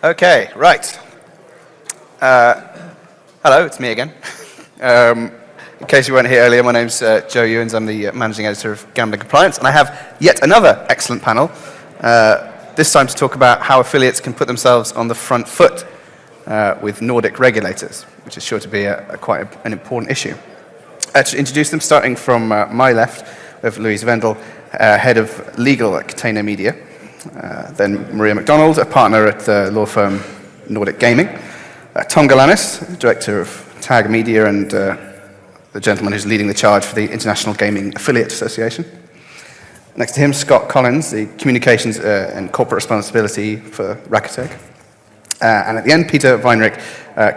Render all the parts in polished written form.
Okay, right. Hello, it's me again. In case you weren't here earlier, my name's Joe Ewens. I'm the Managing Editor of Gambling Compliance, and I have yet another excellent panel, this time to talk about how affiliates can put themselves on the front foot with Nordic regulators, which is sure to be quite an important issue. To introduce them, starting from my left, we have Louise Vendel, Head of Legal at Catena Media. Then Maria MacDonald, a partner at the law firm Nordic Gaming. Tom Galanis, Director of Tag Media and the gentleman who's leading the charge for the International Gaming Affiliate Association. Next to him, Scott Collins, the Communications and Corporate Responsibility for Raketech. And at the end, Peter Weinrich,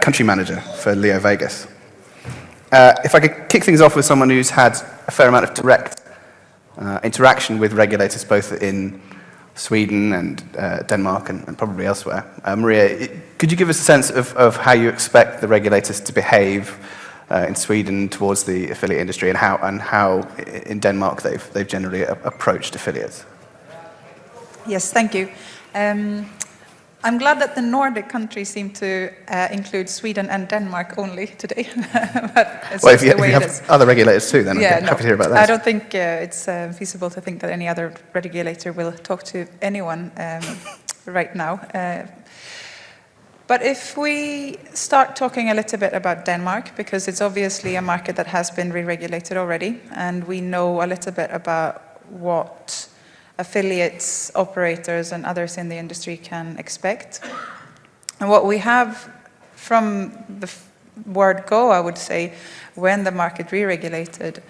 Country Manager for Leo Vegas. If I could kick things off with someone who's had a fair amount of direct interaction with regulators, both in Sweden and Denmark and probably elsewhere. Maria, could you give us a sense of how you expect the regulators to behave in Sweden towards the affiliate industry and how in Denmark they've generally approached affiliates? Yes, thank you. I'm glad that the Nordic countries seem to include Sweden and Denmark only today. But it's well, if you it have is. other regulators too, then Yeah, I'm happy to hear about that. I don't think it's feasible to think that any other regulator will talk to anyone right now. But if we start talking a little bit about Denmark, because it's obviously a market that has been re-regulated already, and we know a little bit about what affiliates, operators, and others in the industry can expect. And what we have from the word go, I would say, when the market re-regulated,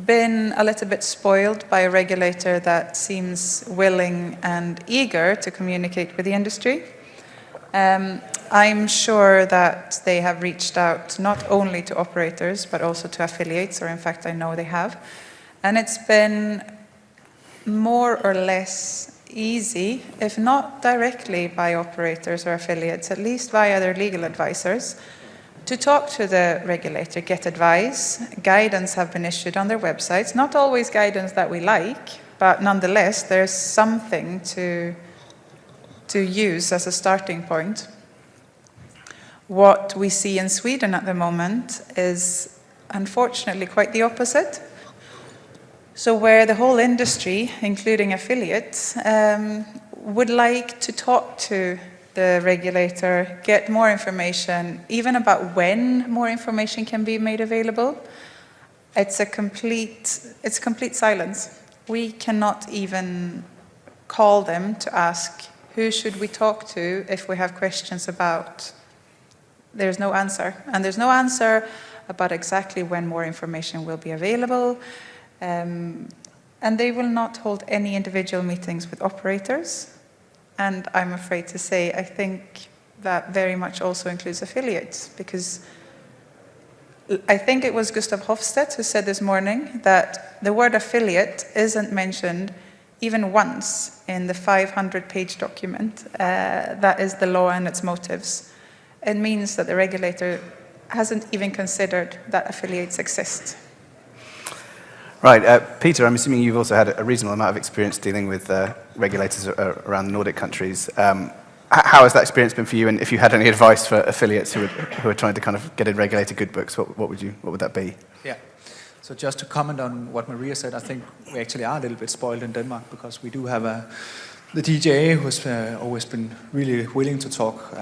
been a little bit spoiled by a regulator that seems willing and eager to communicate with the industry. I'm sure that they have reached out not only to operators, but also to affiliates, or in fact, I know they have. And it's been more or less easy, if not directly by operators or affiliates, at least via their legal advisors, to talk to the regulator, get advice. Guidance have been issued on their websites, not always guidance that we like, but nonetheless, there's something to use as a starting point. What we see in Sweden at the moment is unfortunately quite the opposite. So where the whole industry, including affiliates, would like to talk to the regulator, get more information, even about when more information can be made available, it's complete silence. We cannot even call them to ask, who should we talk to if we have questions about? There's no answer. And there's no answer about exactly when more information will be available. And they will not hold any individual meetings with operators. And I'm afraid to say, I think that very much also includes affiliates, because I think it was Gustav Hofstedt who said this morning that the word affiliate isn't mentioned even once in the 500-page document. That is the law and its motives. It means that the regulator hasn't even considered that affiliates exist. Right, Peter, I'm assuming you've also had a reasonable amount of experience dealing with regulators around the Nordic countries. How has that experience been for you? And if you had any advice for affiliates who are trying to kind of get in regulated good books, what would that be? Yeah. So just to comment on what Maria said, I think we actually are a little bit spoiled in Denmark because we do have the DGA who's always been really willing to talk,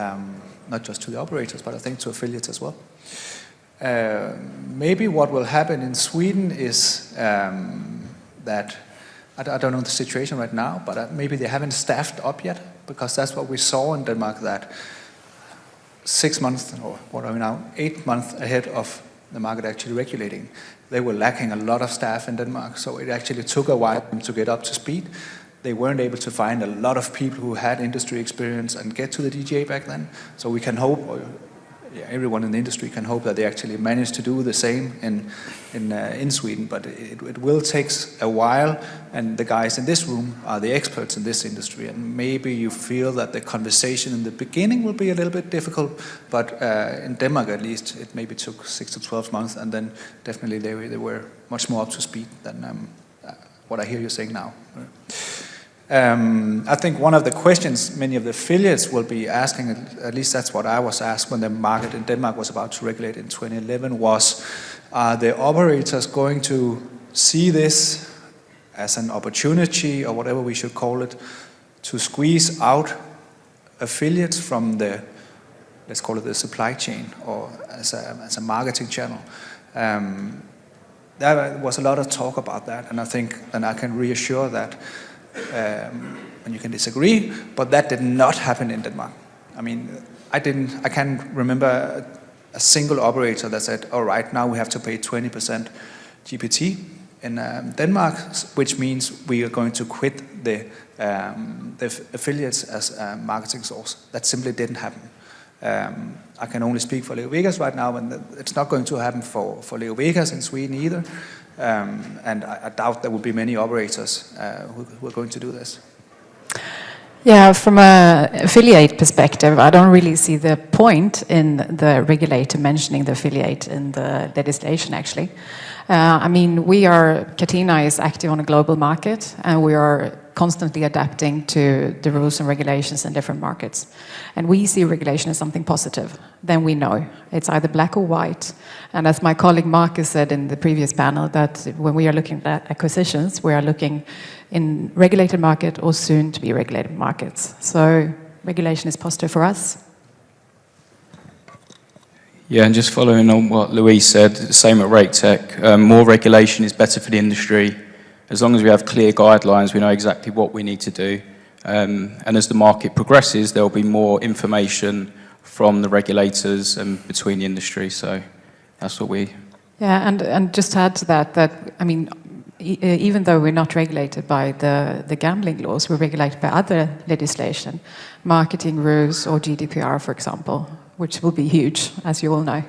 not just to the operators, but I think to affiliates as well. Maybe what will happen in Sweden is that, I don't know the situation right now, but maybe they haven't staffed up yet, because that's what we saw in Denmark, that 6 months, or what are we now, 8 months ahead of the market actually regulating, they were lacking a lot of staff in Denmark, so it actually took a while to get up to speed. They weren't able to find a lot of people who had industry experience and get to the DGA back then, so we can hope, everyone in the industry can hope that they actually manage to do the same in Sweden, but it will take a while, and the guys in this room are the experts in this industry, and maybe you feel that the conversation in the beginning will be a little bit difficult, but in Denmark at least, it maybe took 6 to 12 months, and then definitely they were much more up to speed than what I hear you saying now. I think one of the questions many of the affiliates will be asking, at least that's what I was asked when the market in Denmark was about to regulate in 2011, was are the operators going to see this as an opportunity, or whatever we should call it, to squeeze out affiliates from the, let's call it the supply chain, or as a marketing channel? There was a lot of talk about that, and I think, and I can reassure that, and you can disagree, but that did not happen in Denmark. I mean, I can't remember a single operator that said, all right, now we have to pay 20% GPT in Denmark, which means we are going to quit the affiliates as a marketing source. That simply didn't happen. I can only speak for Leo Vegas right now, and it's not going to happen for Leo Vegas in Sweden either. And I doubt there will be many operators who are going to do this. Yeah, from an affiliate perspective, I don't really see the point in the regulator mentioning the affiliate in the legislation, actually. I mean, Catena is active on a global market, and we are constantly adapting to the rules and regulations in different markets. And we see regulation as something positive. Then we know it's either black or white. And as my colleague Marcus said in the previous panel, that when we are looking at acquisitions, we are looking in regulated market or soon to be regulated markets. So regulation is positive for us. Yeah, and just following on what Louise said, the same at RateTech, more regulation is better for the industry. As long as we have clear guidelines, we know exactly what we need to do. And as the market progresses, there will be more information from the regulators and between the industry. So that's what we... Yeah, and just to add to that I mean, even though we're not regulated by the gambling laws, we're regulated by other legislation, marketing rules or GDPR, for example, which will be huge, as you all know.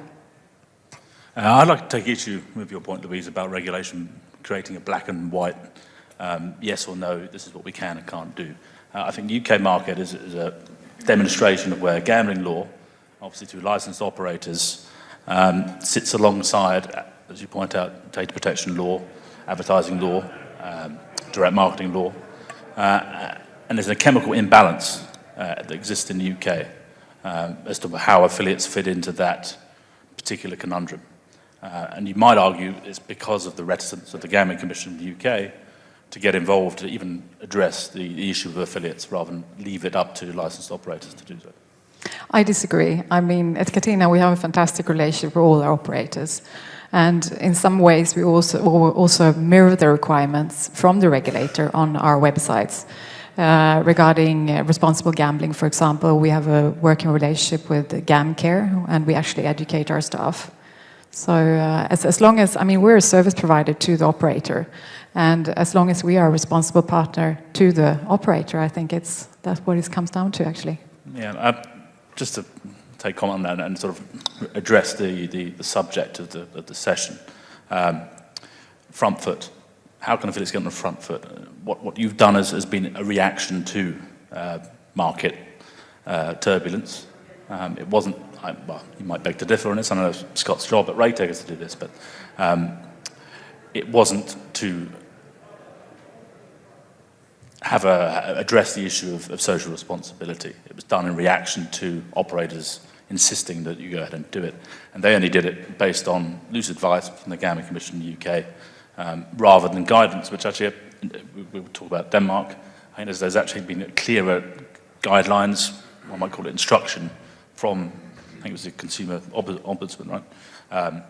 I'd like to take issue with your point, Louise, about regulation creating a black and white yes or no, this is what we can and can't do. I think the UK market is a demonstration of where gambling law, obviously through licensed operators, sits alongside, as you point out, data protection law, advertising law, direct marketing law, and there's a chemical imbalance that exists in the UK as to how affiliates fit into that particular conundrum. And you might argue it's because of the reticence of the Gambling Commission in the UK to get involved to even address the issue of affiliates rather than leave it up to licensed operators to do so. I disagree. I mean, at Catena we have a fantastic relationship with all our operators. And in some ways we also mirror the requirements from the regulator on our websites. Regarding responsible gambling, for example, we have a working relationship with GamCare, and we actually educate our staff. So as long as, I mean, we're a service provider to the operator, and as long as we are a responsible partner to the operator, I think that's what it comes down to, actually. Yeah, just to take comment on that and sort of address the subject of the session. Front foot. How can affiliates get on the front foot? What you've done has been a reaction to market turbulence. It wasn't, well, you might beg to differ on this. I know Scott's job at RateTech is to do this, but it wasn't to address the issue of social responsibility. It was done in reaction to operators insisting that you go ahead and do it. And they only did it based on loose advice from the Gambling Commission in the UK, rather than guidance, which actually, we will talk about Denmark. I think there's actually been clearer guidelines, one might call it instruction, from, I think it was the Consumer Ombudsman, right,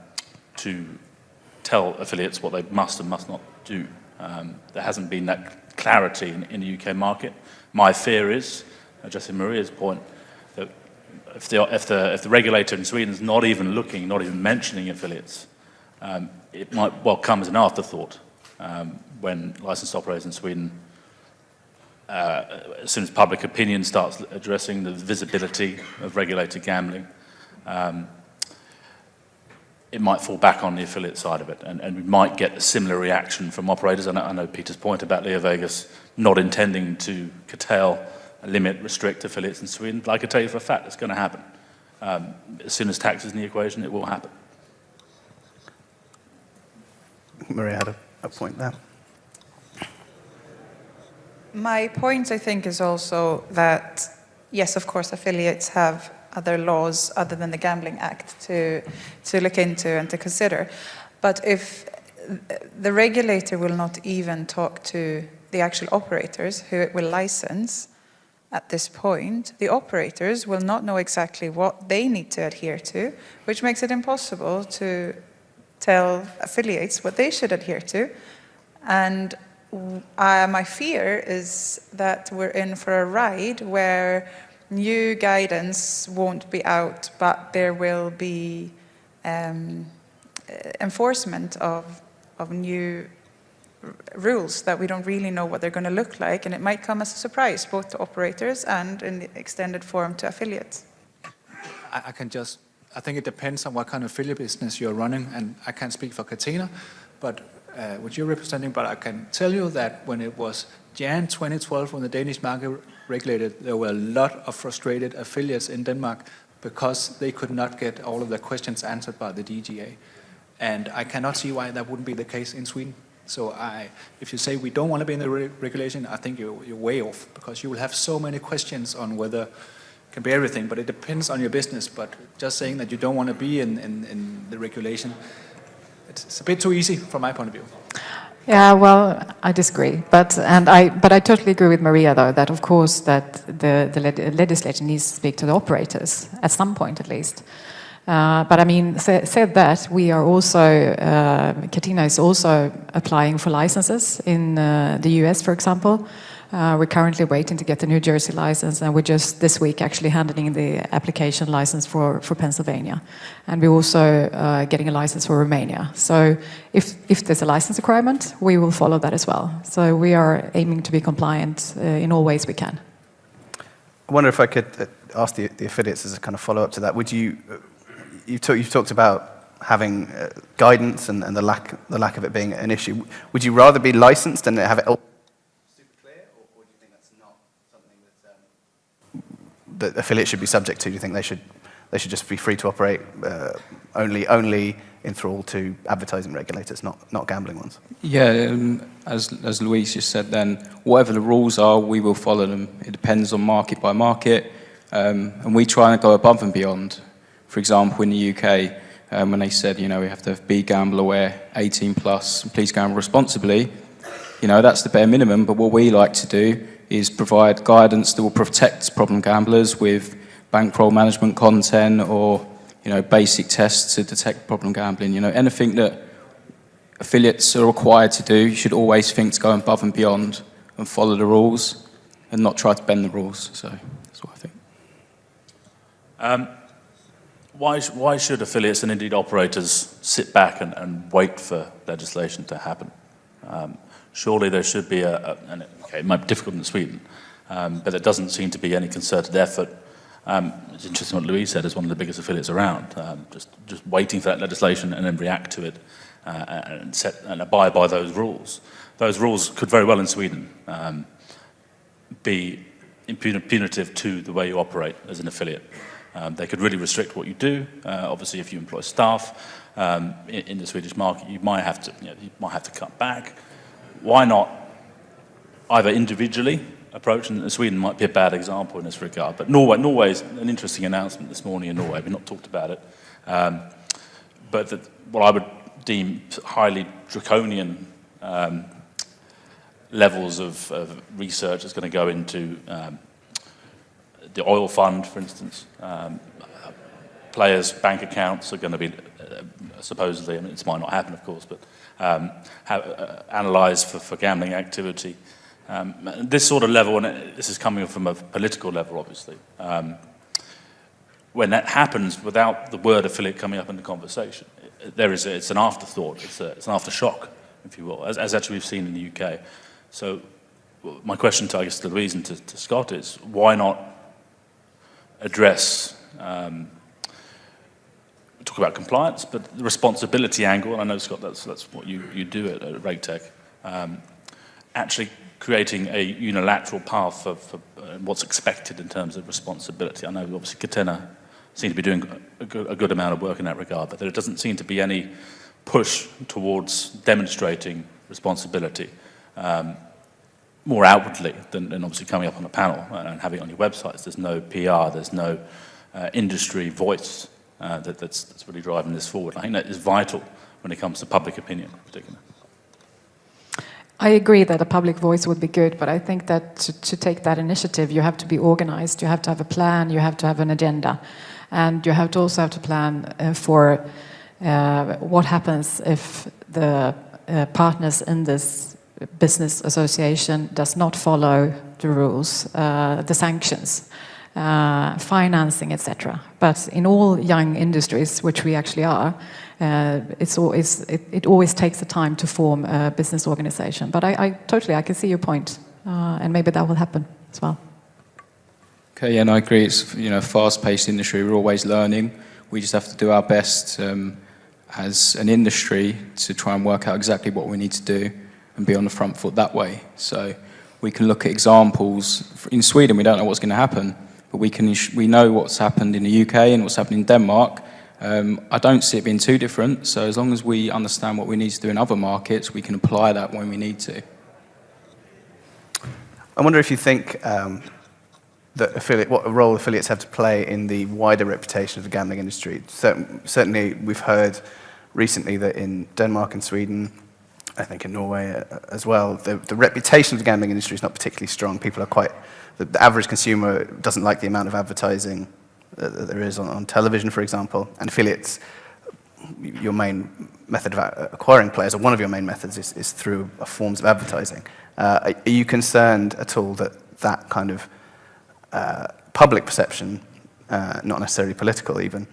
to tell affiliates what they must and must not do. There hasn't been that clarity in the UK market. My fear is, addressing Maria's point, that if the regulator in Sweden is not even looking, not even mentioning affiliates, it might well come as an afterthought when licensed operators in Sweden, as soon as public opinion starts addressing the visibility of regulated gambling, it might fall back on the affiliate side of it, and we might get a similar reaction from operators. I know Peter's point about Leo Vegas not intending to curtail, limit, restrict affiliates in Sweden, but I can tell you for a fact it's going to happen. As soon as tax is in the equation, it will happen. Maria had a point there. My point, I think, is also that, yes, of course, affiliates have other laws other than the Gambling Act to look into and to consider. But if the regulator will not even talk to the actual operators who it will license at this point, the operators will not know exactly what they need to adhere to, which makes it impossible to tell affiliates what they should adhere to. And my fear is that we're in for a ride where new guidance won't be out, but there will be enforcement of new rules that we don't really know what they're going to look like, and it might come as a surprise both to operators and in the extended form to affiliates. I think it depends on what kind of affiliate business you're running, and I can't speak for Catena, but what you're representing, but I can tell you that when it was Jan 2012, when the Danish market regulated, there were a lot of frustrated affiliates in Denmark because they could not get all of their questions answered by the DGA. And I cannot see why that wouldn't be the case in Sweden. So if you say we don't want to be in the regulation, I think you're way off, because you will have so many questions on whether it can be everything, but it depends on your business. But just saying that you don't want to be in the regulation, it's a bit too easy from my point of view. Yeah, well, I disagree, but I totally agree with Maria, though, that of course that the legislation needs to speak to the operators at some point at least. But I mean, said that, we are also, Catena is also applying for licenses in the US, for example. We're currently waiting to get the New Jersey license, and we're just this week actually handing in the application license for Pennsylvania. And we're also getting a license for Romania. So if there's a license requirement, we will follow that as well. So we are aiming to be compliant in all ways we can. I wonder if I could ask the affiliates as a kind of follow-up to that. Would you, you've talked about having guidance and the lack of it being an issue. Would you rather be licensed and have it super clear, or do you think that's not something that affiliates should be subject to? Do you think they should just be free to operate only in thrall to advertising regulators, not gambling ones? Yeah, as Louise just said then, whatever the rules are, we will follow them. It depends on market by market, and we try and go above and beyond. For example, in the UK, when they said, we have to be gamble aware, 18 plus, please gamble responsibly, that's the bare minimum. But what we like to do is provide guidance that will protect problem gamblers with bankroll management content or, basic tests to detect problem gambling. Anything that affiliates are required to do, you should always think to go above and beyond and follow the rules and not try to bend the rules. So that's what I think. Why should affiliates and indeed operators sit back and wait for legislation to happen? Surely there should be it might be difficult in Sweden, but there doesn't seem to be any concerted effort. It's interesting what Louise said, as one of the biggest affiliates around, just waiting for that legislation and then react to it and abide by those rules. Those rules could very well in Sweden be punitive to the way you operate as an affiliate. They could really restrict what you do. Obviously, if you employ staff in the Swedish market, you might have to cut back. Why not either individually approach, and Sweden might be a bad example in this regard, but Norway's an interesting announcement this morning in Norway. We've not talked about it, but what I would deem highly draconian levels of research is going to go into the oil fund, for instance. Players' bank accounts are going to be supposedly, this might not happen, of course, but analysed for gambling activity. This sort of level, and this is coming from a political level, obviously. When that happens without the word affiliate coming up in the conversation, it's an afterthought, it's an aftershock, if you will, as actually we've seen in the UK. So my question to Louise and to Scott is, why not address, talk about compliance, but the responsibility angle, and I know, Scott, that's what you do at RegTech, actually creating a unilateral path for what's expected in terms of responsibility. I know obviously Catena seem to be doing a good amount of work in that regard, but there doesn't seem to be any push towards demonstrating responsibility. more outwardly than obviously coming up on a panel and having it on your websites. There's no PR, there's no industry voice that's really driving this forward. I think that is vital when it comes to public opinion in particular. I agree that a public voice would be good, but I think that to take that initiative, you have to be organized, you have to have a plan, you have to have an agenda, and you have to also have to plan for what happens if the partners in this business association does not follow the rules, the sanctions, financing, etc. But in all young industries, which we actually are, it always takes the time to form a business organization. But I can see your point, and maybe that will happen as well. Okay, yeah, and I agree. It's a fast-paced industry. We're always learning. We just have to do our best as an industry to try and work out exactly what we need to do and be on the front foot that way. So we can look at examples. In Sweden, we don't know what's going to happen, but we know what's happened in the UK and what's happened in Denmark. I don't see it being too different. So as long as we understand what we need to do in other markets, we can apply that when we need to. I wonder if you think what a role affiliates have to play in the wider reputation of the gambling industry. Certainly, we've heard recently that in Denmark and Sweden, I think in Norway as well, the reputation of the gambling industry is not particularly strong. People are the average consumer doesn't like the amount of advertising that there is on television, for example, and affiliates. Your main method of acquiring players, or one of your main methods, is through forms of advertising. Are you concerned at all that kind of public perception, not necessarily political even,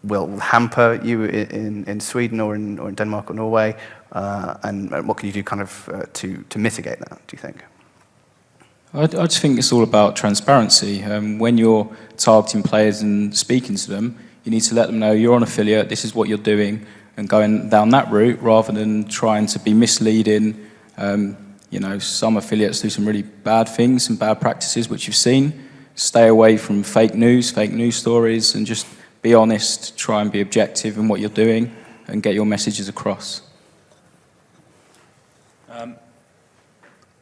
will hamper you in Sweden or in Denmark or Norway? And what can you do to mitigate that, do you think? I just think it's all about transparency. When you're targeting players and speaking to them, you need to let them know you're an affiliate, this is what you're doing, and going down that route rather than trying to be misleading. Some affiliates do some really bad things and bad practices, which you've seen. Stay away from fake news stories, and just be honest, try and be objective in what you're doing and get your messages across.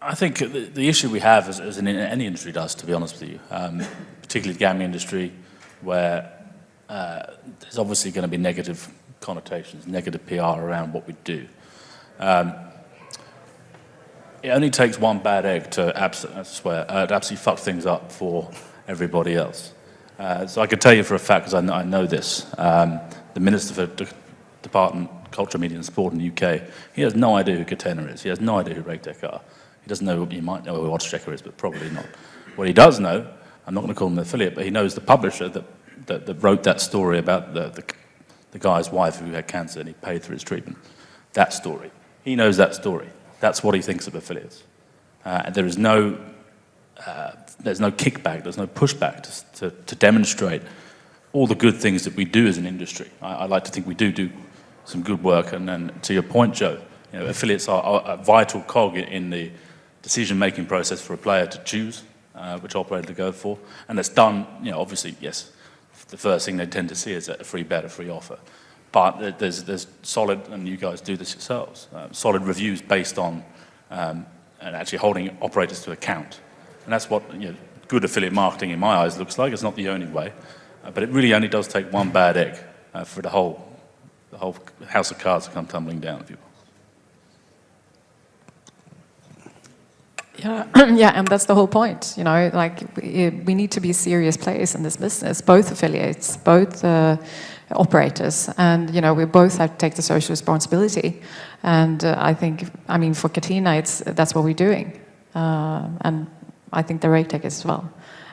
I think the issue we have, as in any industry does, to be honest with you, particularly the gambling industry, where there's obviously going to be negative connotations, negative PR around what we do. It only takes one bad egg to absolutely fuck things up for everybody else. So I can tell you for a fact, because I know this, the Minister for Department Culture, Media and Sport in the UK, he has no idea who Catena is. He has no idea who Regtech are. He doesn't know, he might know who Oddschecker is, but probably not. What he does know, I'm not going to call him an affiliate, but he knows the publisher that wrote that story about the guy's wife who had cancer and he paid for his treatment. That story. He knows that story. That's what he thinks of affiliates. And there's no kickback, there's no pushback to demonstrate all the good things that we do as an industry. I like to think we do some good work, and then to your point, Joe, affiliates are a vital cog in the decision-making process for a player to choose which operator to go for. And it's done, obviously, yes, the first thing they tend to see is a free bet, a free offer. But there's solid, and you guys do this yourselves, solid reviews based on and actually holding operators to account. And that's what good affiliate marketing in my eyes looks like. It's not the only way, but it really only does take one bad egg for the whole house of cards to come tumbling down, if you will. Yeah, and that's the whole point. We need to be serious players in this business, both affiliates, both operators, and we both have to take the social responsibility. And for Catena, that's what we're doing, and I think the Regtech as well.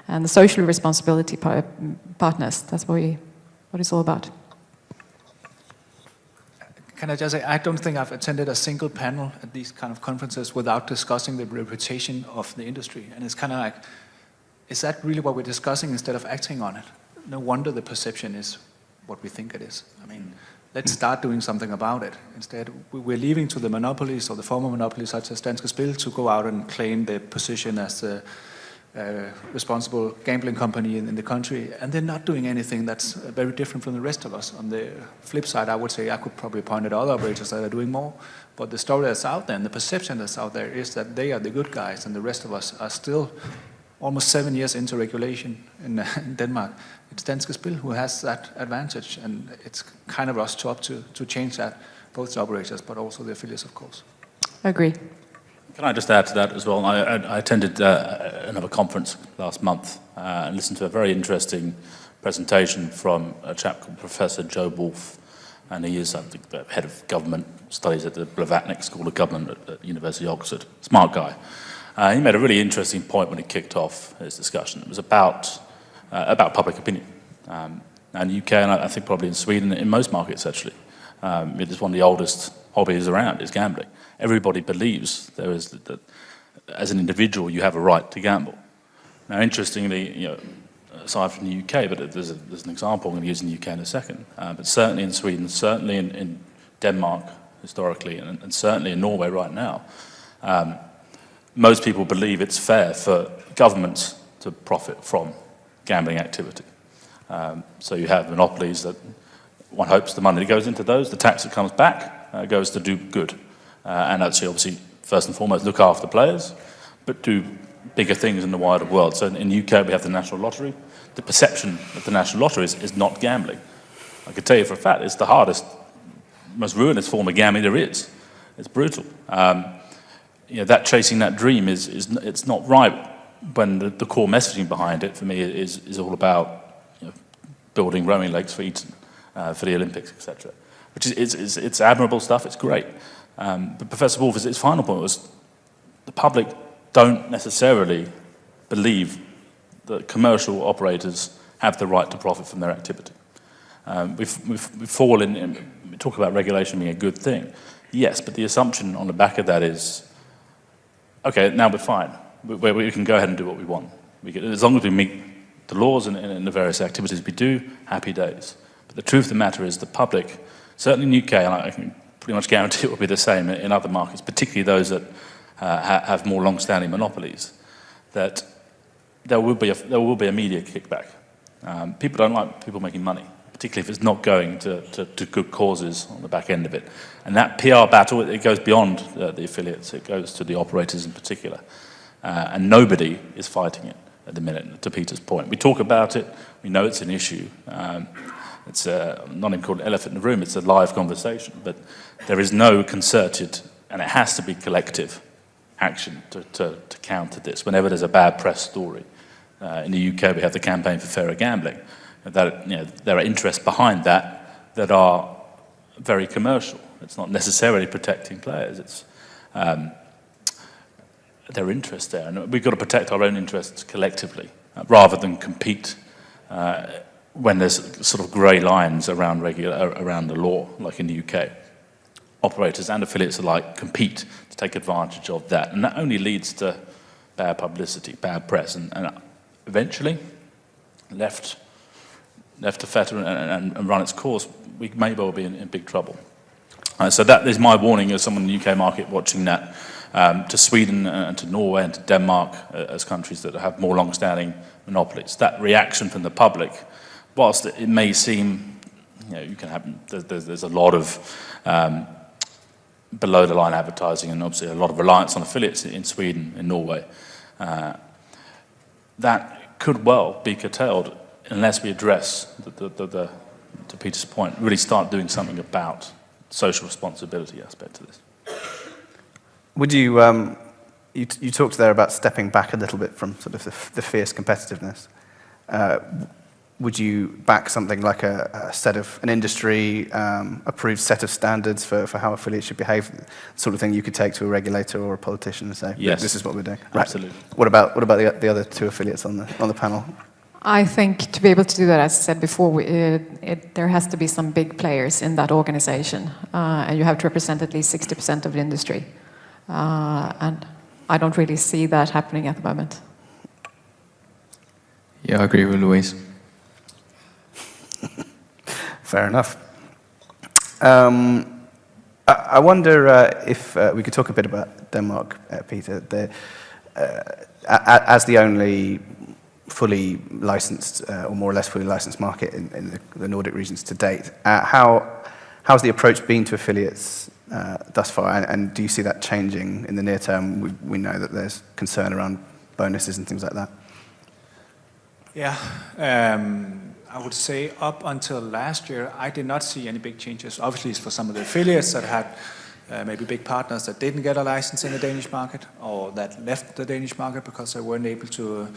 And the social responsibility partners, that's what it's all about. Can I just say, I don't think I've attended a single panel at these kind of conferences without discussing the reputation of the industry. And it's kind of like, is that really what we're discussing instead of acting on it? No wonder the perception is what we think it is. Let's start doing something about it. Instead, we're leaving to the monopolies or the former monopolies such as Danske Spil to go out and claim their position as the responsible gambling company in the country, and they're not doing anything that's very different from the rest of us. On the flip side, I would say I could probably point at other operators that are doing more, but the story that's out there and the perception that's out there is that they are the good guys and the rest of us are still almost 7 years into regulation in Denmark. It's Danske Spil who has that advantage, and it's kind of us job to change that, both the operators but also the affiliates, of course. Agree. Can I just add to that as well? I attended another conference last month and listened to a very interesting presentation from a chap called Professor Joe Wolf, and he is, I think, the head of government studies at the Blavatnik School of Government at University of Oxford. Smart guy. He made a really interesting point when he kicked off his discussion. It was about public opinion. And the UK, and I think probably in Sweden, in most markets actually, it is one of the oldest hobbies around, is gambling. Everybody believes there is that as an individual you have a right to gamble. Now, interestingly, aside from the UK, but there's an example I'm going to use in the UK in a second, but certainly in Sweden, certainly in Denmark historically, and certainly in Norway right now, most people believe it's fair for governments to profit from gambling activity. So you have monopolies that one hopes the money that goes into those, the tax that comes back, goes to do good. And actually, obviously, first and foremost, look after players, but do bigger things in the wider world. So in the UK, we have the National Lottery. The perception of the National Lottery is not gambling. I can tell you for a fact, it's the hardest, most ruinous form of gambling there is. It's brutal. That chasing that dream it's not right when the core messaging behind it for me is all about building rowing lakes for Eton, for the Olympics, etc. Which is it's admirable stuff. It's great. But Professor Wolf, his final point was the public don't necessarily believe that commercial operators have the right to profit from their activity. We fall in, we talk about regulation being a good thing. Yes, but the assumption on the back of that is, okay, now we're fine. We can go ahead and do what we want. As long as we meet the laws and the various activities we do, happy days. But the truth of the matter is the public, certainly in the UK, and I can pretty much guarantee it will be the same in other markets, particularly those that have more long-standing monopolies, that there will be a media kickback. People don't like people making money, particularly if it's not going to good causes on the back end of it. And that PR battle, it goes beyond the affiliates, it goes to the operators in particular. And nobody is fighting it at the minute, to Peter's point. We talk about it, we know it's an issue. It's not even called an elephant in the room, it's a live conversation. But there is no concerted, and it has to be collective, action to counter this. Whenever there's a bad press story, in the UK we have the Campaign for Fairer Gambling. There are interests behind that are very commercial. It's not necessarily protecting players. It's their interest there, and we've got to protect our own interests collectively rather than compete when there's sort of grey lines around the law, like in the UK. Operators and affiliates alike compete to take advantage of that, and that only leads to bad publicity, bad press, and eventually, left to fetter and run its course, we may well be in big trouble. So that is my warning as someone in the UK market watching that, to Sweden and to Norway and to Denmark as countries that have more long-standing monopolies. That reaction from the public, whilst it may seem, you can have, there's a lot of below-the-line advertising and obviously a lot of reliance on affiliates in Sweden, in Norway, that could well be curtailed unless we address, to Peter's point, really start doing something about social responsibility aspect of this. Would you, you talked there about stepping back a little bit from sort of the fierce competitiveness. Would you back something like an industry approved set of standards for how affiliates should behave, the sort of thing you could take to a regulator or a politician and say, yes, this is what we're doing? Right. Absolutely. What about the other two affiliates on the panel? I think to be able to do that, as I said before, there has to be some big players in that organization, and you have to represent at least 60% of the industry. And I don't really see that happening at the moment. Yeah, I agree with Louise. Fair enough. I wonder if we could talk a bit about Denmark, Peter. as the only fully licensed or more or less fully licensed market in the Nordic regions to date, how's the approach been to affiliates thus far, and do you see that changing in the near term? We know that there's concern around bonuses and things like that. Yeah, I would say up until last year, I did not see any big changes. Obviously, it's for some of the affiliates that had maybe big partners that didn't get a license in the Danish market, or that left the Danish market because they weren't able to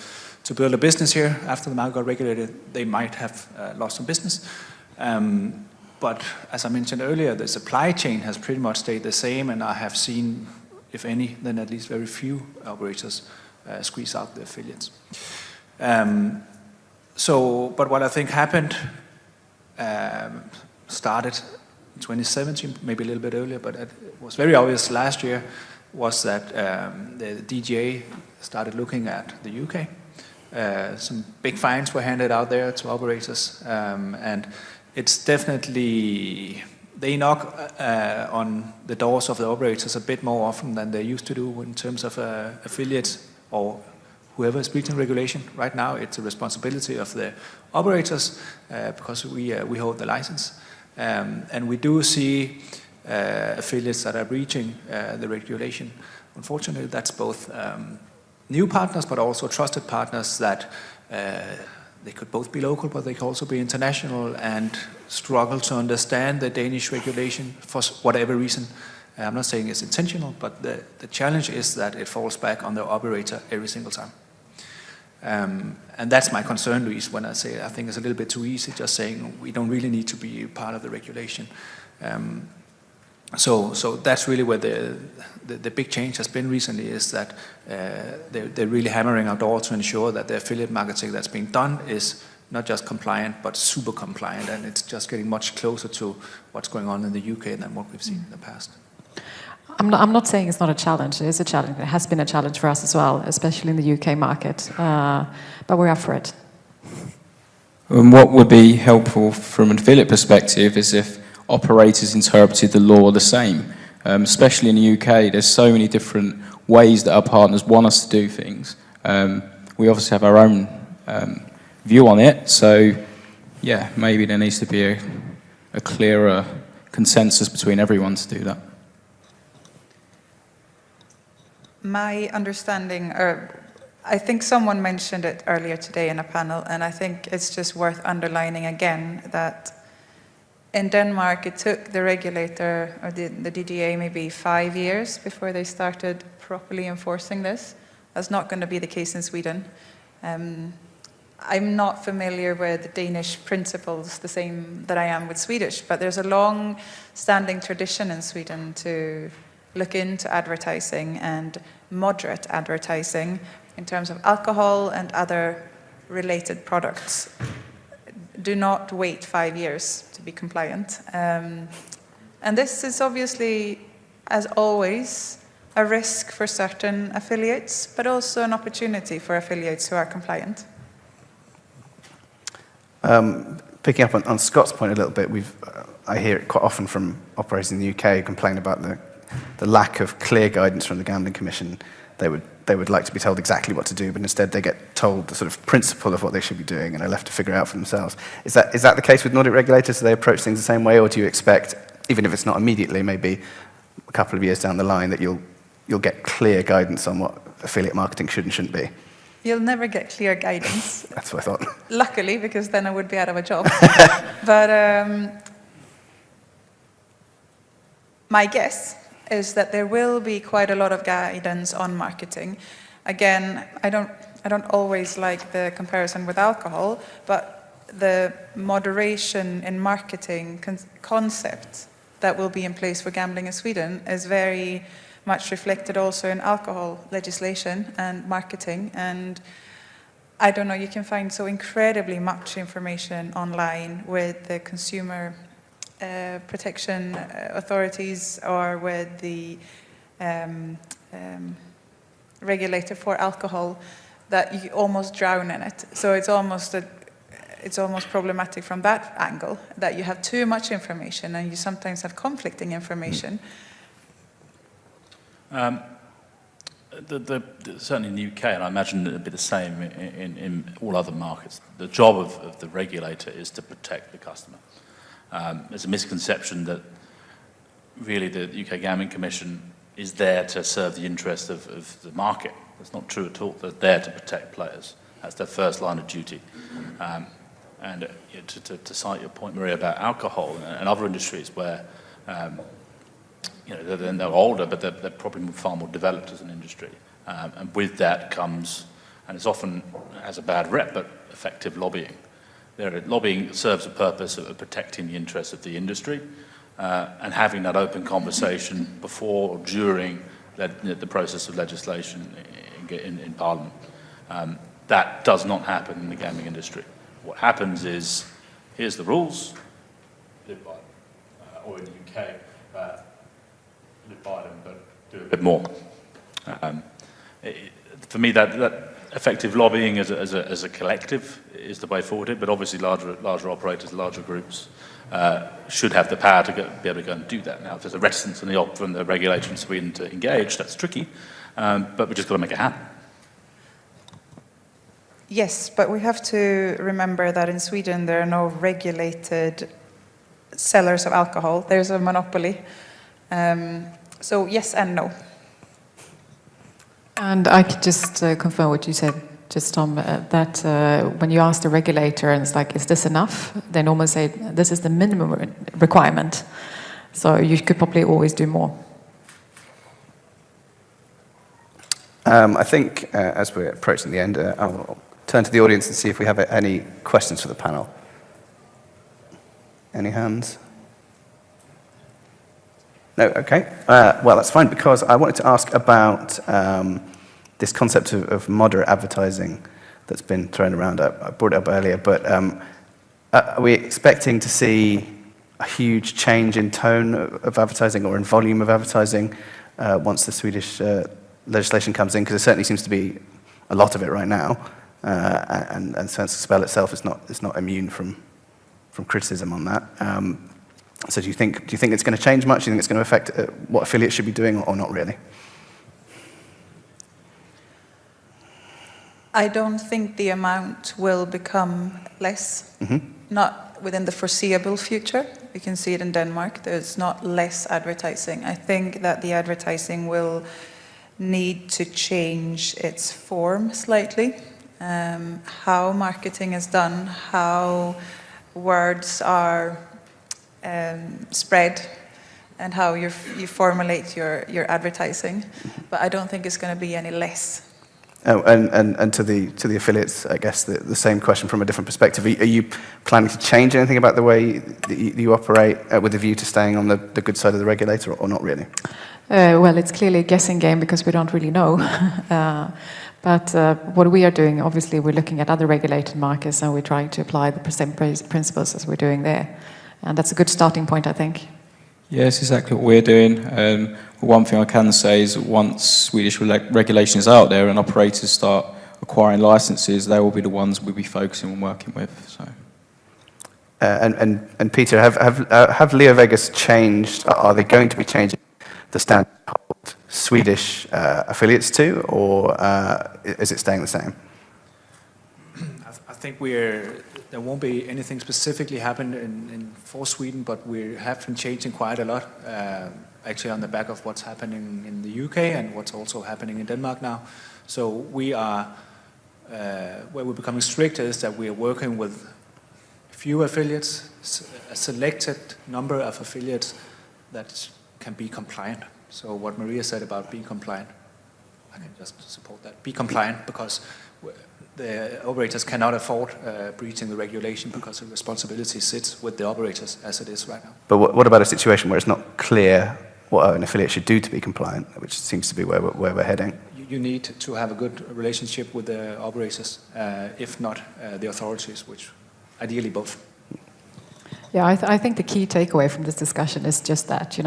build a business here after the market got regulated. They might have lost some business. But as I mentioned earlier, the supply chain has pretty much stayed the same, and I have seen, if any, then at least very few operators squeeze out the affiliates. But what I think happened, started in 2017, maybe a little bit earlier, but it was very obvious last year, was that the DGA started looking at the UK. Some big fines were handed out there to operators, and it's definitely, they knock on the doors of the operators a bit more often than they used to do in terms of affiliates or whoever is breaching regulation. Right now, it's a responsibility of the operators because we hold the license. And we do see affiliates that are breaching the regulation. Unfortunately, that's both new partners, but also trusted partners that they could both be local, but they could also be international and struggle to understand the Danish regulation for whatever reason. I'm not saying it's intentional, but the challenge is that it falls back on the operator every single time. And that's my concern, Louise, when I say I think it's a little bit too easy just saying we don't really need to be part of the regulation. So that's really where the big change has been recently, is that they're really hammering our door to ensure that the affiliate marketing that's being done is not just compliant, but super compliant, and it's just getting much closer to what's going on in the UK than what we've seen in the past. I'm not saying it's not a challenge. It is a challenge. It has been a challenge for us as well, especially in the UK market. But we're up for it. And what would be helpful from an affiliate perspective is if operators interpreted the law the same. Especially in the UK, there's so many different ways that our partners want us to do things. We obviously have our own view on it. So, yeah, maybe there needs to be a clearer consensus between everyone to do that. My understanding, or I think someone mentioned it earlier today in a panel, and I think it's just worth underlining again that in Denmark it took the regulator, or the DGA, maybe 5 years before they started properly enforcing this. That's not going to be the case in Sweden. I'm not familiar with the Danish principles the same that I am with Swedish, but there's a long-standing tradition in Sweden to look into advertising and moderate advertising in terms of alcohol and other related products. Do not wait 5 years to be compliant. And this is obviously, as always, a risk for certain affiliates, but also an opportunity for affiliates who are compliant. Picking up on Scott's point a little bit, I hear it quite often from operators in the UK who complain about the lack of clear guidance from the Gambling Commission. They would like to be told exactly what to do, but instead they get told the sort of principle of what they should be doing, and are left to figure out for themselves. Is that the case with Nordic regulators? Do they approach things the same way, or do you expect, even if it's not immediately, maybe a couple of years down the line, that you'll get clear guidance on what affiliate marketing should and shouldn't be? You'll never get clear guidance. That's what I thought. Luckily, because then I would be out of a job. But my guess is that there will be quite a lot of guidance on marketing. Again, I don't always like the comparison with alcohol, but the moderation in marketing concept that will be in place for gambling in Sweden is very much reflected also in alcohol legislation and marketing. And I don't know, you can find so incredibly much information online with the consumer protection authorities or with the regulator for alcohol that you almost drown in it. So it's almost problematic from that angle, that you have too much information and you sometimes have conflicting information. certainly in the UK, and I imagine it'll be the same in all other markets, the job of the regulator is to protect the customer. There's a misconception that really the UK Gambling Commission is there to serve the interest of the market. That's not true at all. They're there to protect players. That's their first line of duty. And to cite your point, Maria, about alcohol and other industries where they're older, but they're probably far more developed as an industry. And with that comes, and it's often has a bad rep, but effective lobbying. Lobbying serves a purpose of protecting the interests of the industry and having that open conversation before or during the process of legislation in Parliament. That does not happen in the gambling industry. What happens is, here's the rules, live by them. Or in the UK, live by them, but do a bit more. For me, that effective lobbying as a collective is the way forward. But obviously, larger operators, larger groups should have the power to be able to go and do that. Now, if there's a reticence from the regulator in Sweden to engage, that's tricky. But we just got to make it happen. Yes, but we have to remember that in Sweden there are no regulated sellers of alcohol. There's a monopoly. So yes and no. And I could just confirm what you said, just Tom, that when you ask the regulator and it's like, is this enough? They normally say, this is the minimum requirement. So you could probably always do more. I think as we're approaching the end, I'll turn to the audience and see if we have any questions for the panel. Any hands? No, okay. Well, that's fine, because I wanted to ask about this concept of moderate advertising that's been thrown around. I brought it up earlier, but are we expecting to see a huge change in tone of advertising or in volume of advertising once the Swedish legislation comes in? Because there certainly seems to be a lot of it right now, and Svenska Spel itself is not immune from criticism on that. So do you think it's going to change much? Do you think it's going to affect what affiliates should be doing, or not really? I don't think the amount will become less, not within the foreseeable future. We can see it in Denmark. There's not less advertising. I think that the advertising will need to change its form slightly. How marketing is done, how words are spread, and how you formulate your advertising. But I don't think it's going to be any less. Oh, and to the affiliates, I guess the same question from a different perspective. Are you planning to change anything about the way that you operate with a view to staying on the good side of the regulator, or not really? Well, it's clearly a guessing game because we don't really know. But what we are doing, obviously, we're looking at other regulated markets and we're trying to apply the same principles as we're doing there. And that's a good starting point, I think. Yes, exactly what we're doing. One thing I can say is once Swedish regulation is out there and operators start acquiring licenses, they will be the ones we'll be focusing on working with. So. And Peter, have Leo Vegas changed? Are they going to be changing the standard Swedish affiliates to, or is it staying the same? I think there won't be anything specifically happen for Sweden, but we have been changing quite a lot, actually on the back of what's happening in the UK and what's also happening in Denmark now. So we are, where we're becoming stricter is that we are working with few affiliates, a selected number of affiliates that can be compliant. So what Maria said about being compliant, I can just support that. Be compliant, because the operators cannot afford breaching the regulation, because the responsibility sits with the operators as it is right now. But what about a situation where it's not clear what an affiliate should do to be compliant, which seems to be where we're heading? You need to have a good relationship with the operators, if not the authorities, which ideally both. Yeah, I think the key takeaway from this discussion is just that,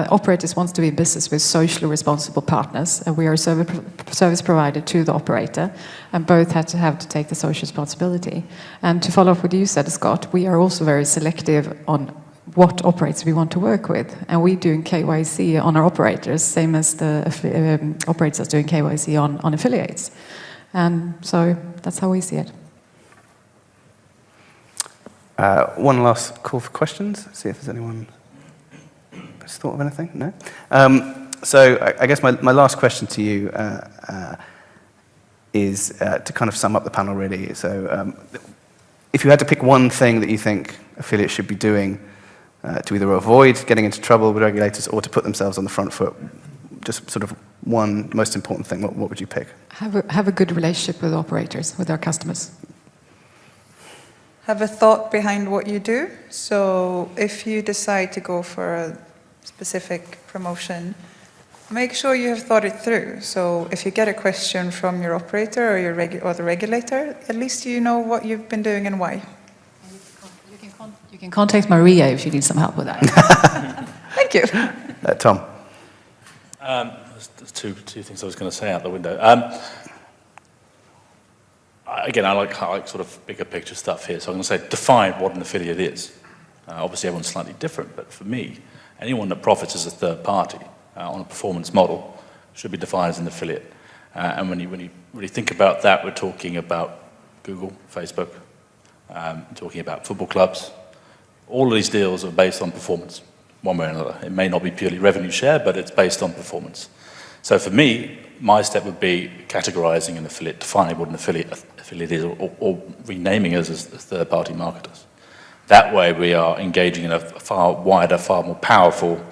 operators want to be in business with socially responsible partners, and we are a service provider to the operator, and both have to take the social responsibility. And to follow up what you said, Scott, we are also very selective on what operators we want to work with. And we're doing KYC on our operators, same as the operators are doing KYC on affiliates. And so that's how we see it. One last call for questions. See if there's anyone who's thought of anything. No? So I guess my last question to you is to kind of sum up the panel, really. So if you had to pick one thing that you think affiliates should be doing to either avoid getting into trouble with regulators or to put themselves on the front foot, just sort of one most important thing, what would you pick? Have a good relationship with operators, with our customers. Have a thought behind what you do. So if you decide to go for a specific promotion, make sure you have thought it through. So if you get a question from your operator or the regulator, at least you know what you've been doing and why. You can contact Maria if you need some help with that. Thank you. Tom. There's two things I was going to say out the window. Again, I like sort of bigger picture stuff here. So I'm going to say define what an affiliate is. Obviously, everyone's slightly different, but for me, anyone that profits as a third party on a performance model should be defined as an affiliate. And when you really think about that, we're talking about Google, Facebook, talking about football clubs. All of these deals are based on performance, one way or another. It may not be purely revenue share, but it's based on performance. So for me, my step would be categorizing an affiliate, defining what an affiliate is, or renaming us as third-party marketers. That way we are engaging in a far wider, far more powerful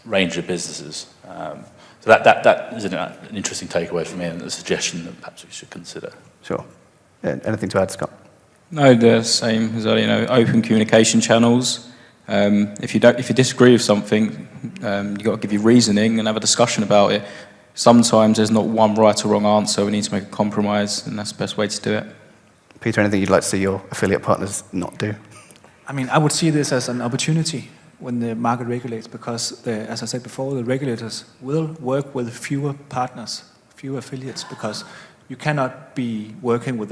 range of businesses. So that is an interesting takeaway for me and a suggestion that perhaps we should consider. Sure. Anything to add, Scott? No, the same as open communication channels. If you disagree with something, you've got to give your reasoning and have a discussion about it. Sometimes there's not one right or wrong answer. We need to make a compromise, and that's the best way to do it. Peter, anything you'd like to see your affiliate partners not do? I mean, I would see this as an opportunity when the market regulates, because, as I said before, the regulators will work with fewer partners, fewer affiliates, because you cannot be working with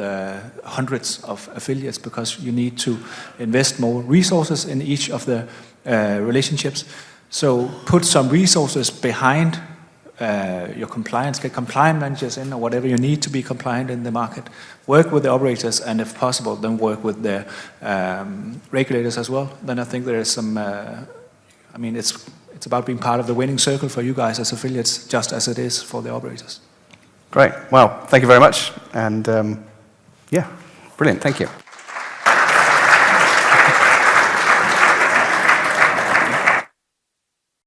hundreds of affiliates, because you need to invest more resources in each of the relationships. So put some resources behind your compliance, get compliance managers in, or whatever you need to be compliant in the market. Work with the operators, and if possible, then work with the regulators as well. Then I think there is some, I mean, it's about being part of the winning circle for you guys as affiliates, just as it is for the operators. Great. Well, thank you very much. And yeah, brilliant. Thank you.